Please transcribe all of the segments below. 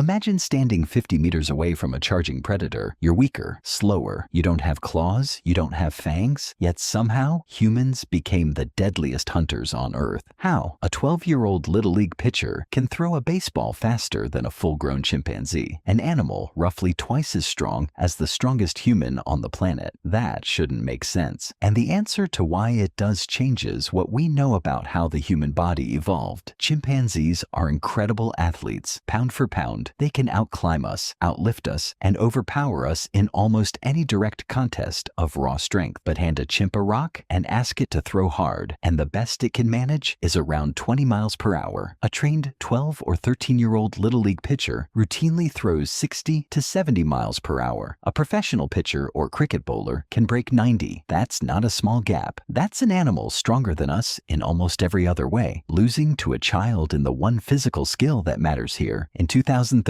Imagine standing 50 meters away from a charging predator. You're weaker, slower, you don't have claws, you don't have fangs, yet somehow humans became the deadliest hunters on Earth. How? A 12-year-old Little League pitcher can throw a baseball faster than a full-grown chimpanzee, an animal roughly twice as strong as the strongest human on the planet. That shouldn't make sense. And the answer to why it does changes what we know about how the human body evolved. Chimpanzees are incredible athletes. Pound for pound, they can outclimb us, outlift us, and overpower us in almost any direct contest of raw strength. But hand a chimp a rock and ask it to throw hard, and the best it can manage is around 20 miles per hour. A trained 12 or 13-year-old Little League pitcher routinely throws 60 to 70 miles per hour. A professional pitcher or cricket bowler can break 90. That's not a small gap. That's an animal stronger than us in almost every other way, losing to a child in the one physical skill that matters here. In 2013,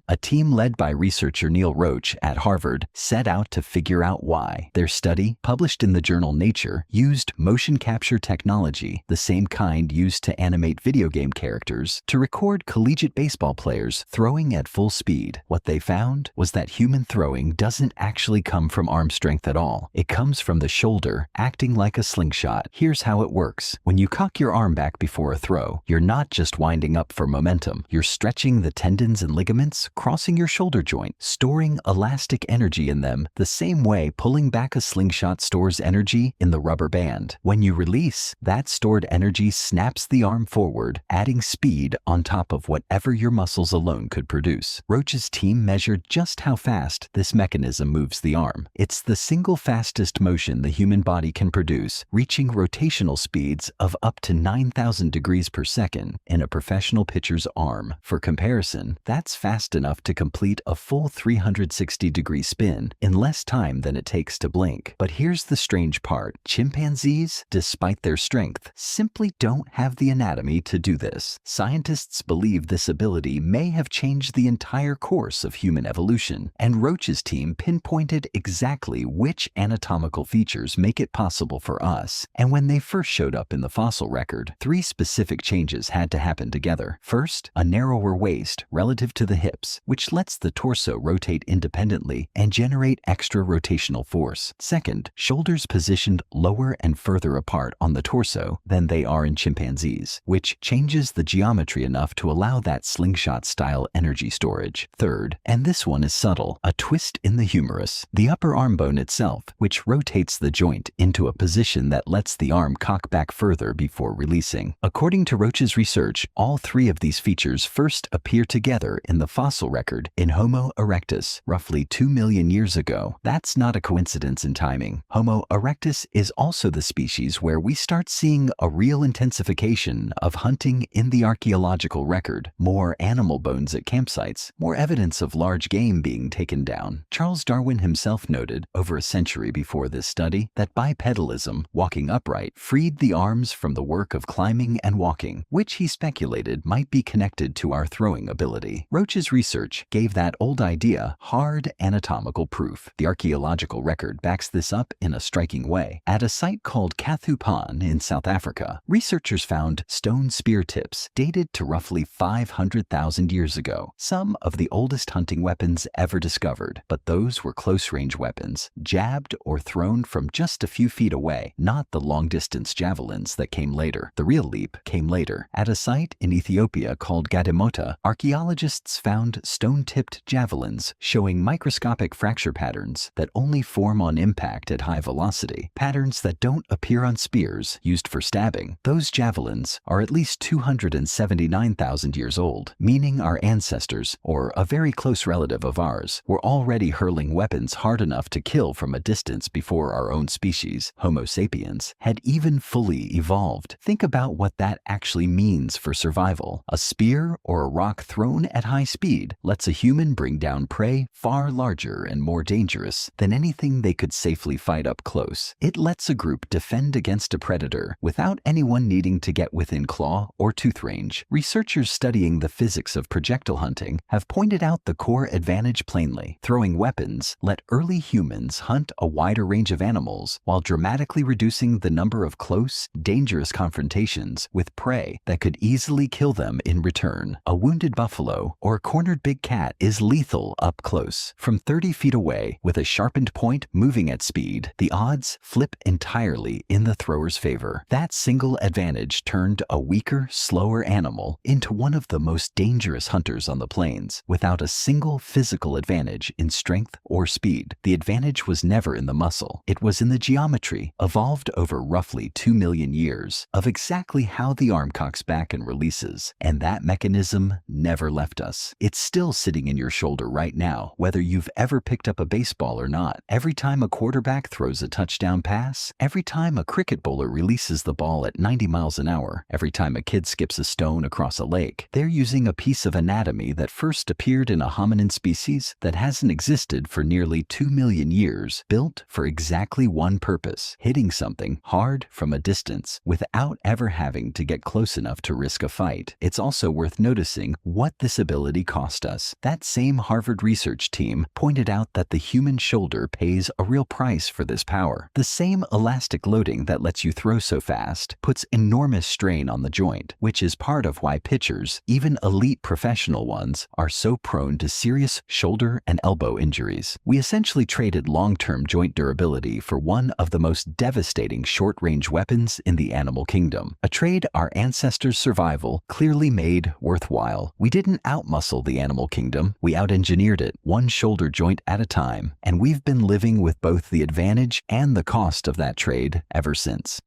a team led by researcher Neil Roach at Harvard set out to figure out why. Their study, published in the journal Nature, used motion capture technology, the same kind used to animate video game characters, to record collegiate baseball players throwing at full speed. What they found was that human throwing doesn't actually come from arm strength at all. It comes from the shoulder acting like a slingshot. Here's how it works. When you cock your arm back before a throw, you're not just winding up for momentum. You're stretching the tendons and ligaments crossing your shoulder joint, storing elastic energy in them the same way pulling back a slingshot stores energy in the rubber band. When you release, that stored energy snaps the arm forward, adding speed on top of whatever your muscles alone could produce. Roach's team measured just how fast this mechanism moves the arm. It's the single fastest motion the human body can produce, reaching rotational speeds of up to 9,000 degrees per second in a professional pitcher's arm. For comparison, that's fast enough to complete a full 360-degree spin in less time than it takes to blink. But here's the strange part. Chimpanzees, despite their strength, simply don't have the anatomy to do this. Scientists believe this ability may have changed the entire course of human evolution, and Roach's team pinpointed exactly which anatomical features make it possible for us. And when they first showed up in the fossil record, three specific changes had to happen together. First, a narrower waist relative to the hips, which lets the torso rotate independently and generate extra rotational force. Second, shoulders positioned lower and further apart on the torso than they are in chimpanzees, which changes the geometry enough to allow that slingshot-style energy storage. Third, and this one is subtle, a twist in the humerus, the upper arm bone itself, which rotates the joint into a position that lets the arm cock back further before releasing. According to Roach's research, all three of these features first appear together in the fossil record in Homo erectus, roughly 2 million years ago. That's not a coincidence in timing. Homo erectus is also the species where we start seeing a real intensification of hunting in the archaeological record. More animal bones at campsites, more evidence of large game being taken down. Charles Darwin himself noted, over a century before this study, that bipedalism, walking upright, freed the arms from the work of climbing and walking, which he speculated might be connected to our throwing ability. Roach's research gave that old idea hard anatomical proof. The archaeological record backs this up in a striking way. At a site called Kathupan in South Africa, researchers found stone spear tips dated to roughly 500,000 years ago, some of the oldest hunting weapons ever discovered. But those were close-range weapons, jabbed or thrown from just a few feet away, not the long-distance javelins that came later. The real leap came later. At a site in Ethiopia called Gadimota, archaeologists found stone-tipped javelins showing microscopic fracture patterns that only form on impact at high velocity, patterns that don't appear on spears used for stabbing. Those javelins are at least 279,000 years old, meaning our ancestors, or a very close relative of ours, were already hurling weapons hard enough to kill from a distance before our own species, Homo sapiens, had even fully evolved. Think about what that actually means for survival. A spear or a rock thrown at high speed lets a human bring down prey far larger and more dangerous than anything they could safely fight up close. It lets a group defend against a predator without anyone needing to get within claw or tooth range. Researchers studying the physics of projectile hunting have pointed out the core advantage plainly. Throwing weapons let early humans hunt a wider range of animals while dramatically reducing the number of close, dangerous confrontations with prey that could easily kill them in return. A wounded buffalo shadow or a cornered big cat is lethal up close. From 30 feet away, with a sharpened point moving at speed, the odds flip entirely in the thrower's favor. That single advantage turned a weaker, slower animal into one of the most dangerous hunters on the plains. Without a single physical advantage in strength or speed, the advantage was never in the muscle. It was in the geometry, evolved over roughly 2 million years, of exactly how the arm cocks back and releases. And that mechanism never left us. It's still sitting in your shoulder right now, whether you've ever picked up a baseball or not. Every time a quarterback throws a touchdown pass, every time a cricket bowler releases the ball at 90 miles an hour, every time a kid skips a stone across a lake, they're using a piece of anatomy that first appeared in a hominin species that hasn't existed for nearly 2 million years, built for exactly one purpose: hitting something hard from a distance without ever having to get close enough to risk a fight. It's also worth noticing what this ability cost us. That same Harvard research team pointed out that the human shoulder pays a real price for this power. The same elastic loading that lets you throw so fast puts enormous strain on the joint, which is part of why pitchers, even elite professional ones, are so prone to serious shoulder and elbow injuries. We essentially traded long-term joint durability for one of the most devastating short-range weapons in the animal kingdom, a trade our ancestors' survival clearly made worthwhile. We didn't outmuscle the animal kingdom, we out-engineered it, one shoulder joint at a time, and we've been living with both the advantage and the cost of that trade ever since.